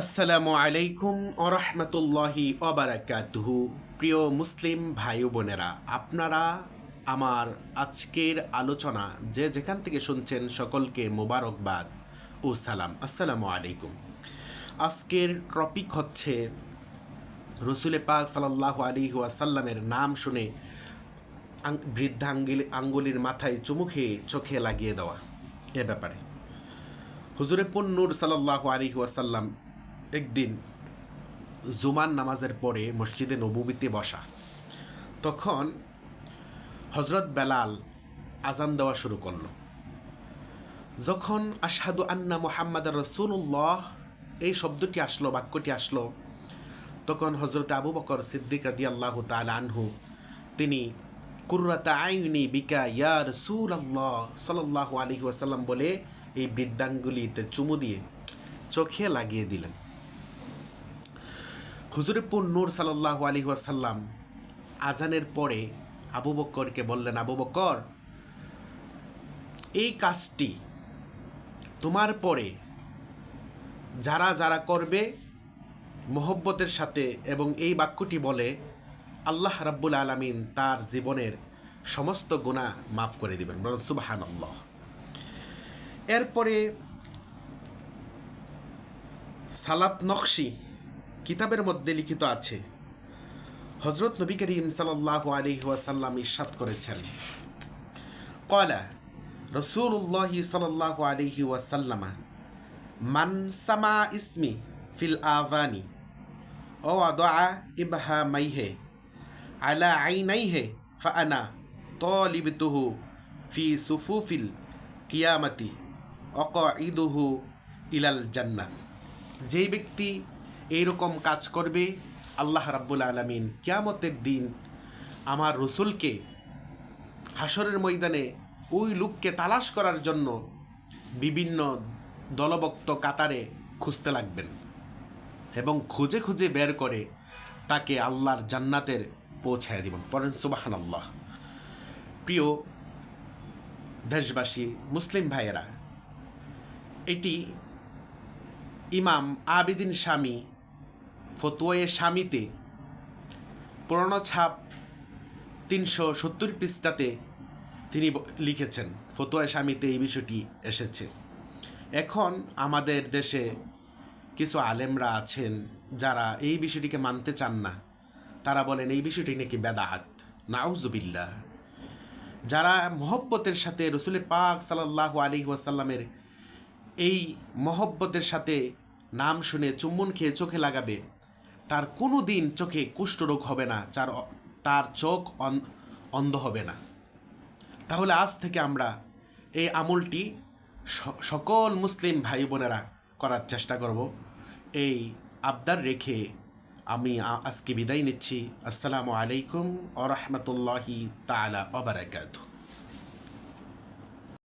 আসসালামু আলাইকুম ওরহমতুল্লাহি ওবারাকাতুহু। প্রিয় মুসলিম ভাই বোনেরা, আপনারা আমার আজকের আলোচনা যে যেখান থেকে শুনছেন সকলকে মোবারকবাদ ও সালাম। আসসালামু আলাইকুম। আজকের টপিক হচ্ছে রসুলে পাক সাল্লাল্লাহু আলাইহি ওয়াসাল্লামের নাম শুনে বৃদ্ধা আঙ্গুলির মাথায় চুমু খেয়ে চোখে লাগিয়ে দেওয়া। এ ব্যাপারে হুজুরে পুন্নুর সাল্লাল্লাহু আলাইহি ওয়াসাল্লাম একদিন জুমার নামাজের পরে মসজিদে নববীতে বসা, তখন হজরত বেলাল আজান দেওয়া শুরু করল। যখন আশহাদু আন্না মুহাম্মাদ রাসূলুল্লাহ এই শব্দটি আসলো, বাক্যটি আসলো, তখন হজরত আবু বকর সিদ্দিক রাদিয়াল্লাহু তাআলা আনহু তিনি কুররাতা আইনি বিকা ইয়া রাসূলুল্লাহ সাল্লাল্লাহু আলাইহি ওয়াসাল্লাম বলে এই বৃদ্ধাঙ্গুলিতে চুমু দিয়ে চোখে লাগিয়ে দিলেন। হুজুরে নূর সাল্লাল্লাহু আলাইহি ওয়াসাল্লাম আজানের পরে আবু বকরকে বললেন, আবু বকর, এই কাজটি তোমার পরে যারা যারা করবে মহব্বতের সাথে এবং এই বাক্যটি বলে, আল্লাহ রাব্বুল আলামিন তার জীবনের সমস্ত গুনাহ মাফ করে দিবেন। বলেন সুবহানাল্লাহ। এরপরে সালাত নকশি কিতাবের মধ্যে লিখিত আছে, হজরত নবী করিম সাল্লাল্লাহু আলাইহি ওয়াসাল্লাম ইরশাদ করেছেন, ক্বালা রাসূলুল্লাহি সাল্লাল্লাহু আলাইহি ওয়াসাল্লাম, মান সামা ইসমি ফিল আযানি ওয়া ওয়াদাআ ইবহামাইহি আলা আইনাইহি ফাআনা তালিবতুহু ফি সুফুফিল কিয়ামাতি আকাইদুহু ইলাল জান্নাহ। যেই ব্যক্তি এইরকম কাজ করবে, আল্লাহ রাব্বুল আলামিন কিয়ামতের দিন আমার রসুলকে হাসরের ময়দানে ওই লোককে তালাশ করার জন্য বিভিন্ন দলবক্ত কাতারে খুঁজতে লাগবেন এবং খুঁজে খুঁজে বের করে তাকে আল্লাহর জান্নাতের পৌঁছায় দিবেন। পড়েন সুবহানাল্লাহ। প্রিয় দেশবাসী, মুসলিম ভাইয়েরা, এটি ইমাম আবিদিন শামী ফতোয়ায়ে শামীতে পুরনো ছাপ 370 পৃষ্ঠাতে তিনি লিখেছেন। ফতোয়ায়ে শামীতে এই বিষয়টি এসেছে। এখন আমাদের দেশে কিছু আলেমরা আছেন যারা এই বিষয়টিকে মানতে চান না। তারা বলেন এই বিষয়টি নাকি বেদাত, নাউজুবিল্লাহ। যারা মহব্বতের সাথে রসুল পাক সাল্লাল্লাহু আলাইহি ওয়াসাল্লামের এই মহব্বতের সাথে নাম শুনে চুম্বন খেয়ে চোখে লাগাবে, তার কোনো দিন চোখে কুষ্ঠরোগ হবে না, তার চোখ অন্ধ হবে না। তাহলে আজ থেকে আমরা এই আমলটি সকল মুসলিম ভাই বোনেরা করার চেষ্টা করব। এই আবদার রেখে আমি আজকে বিদায় নিচ্ছি। আসসালামু আলাইকুম ওয়া রাহমাতুল্লাহি তাআলা ওয়া বারাকাতুহু।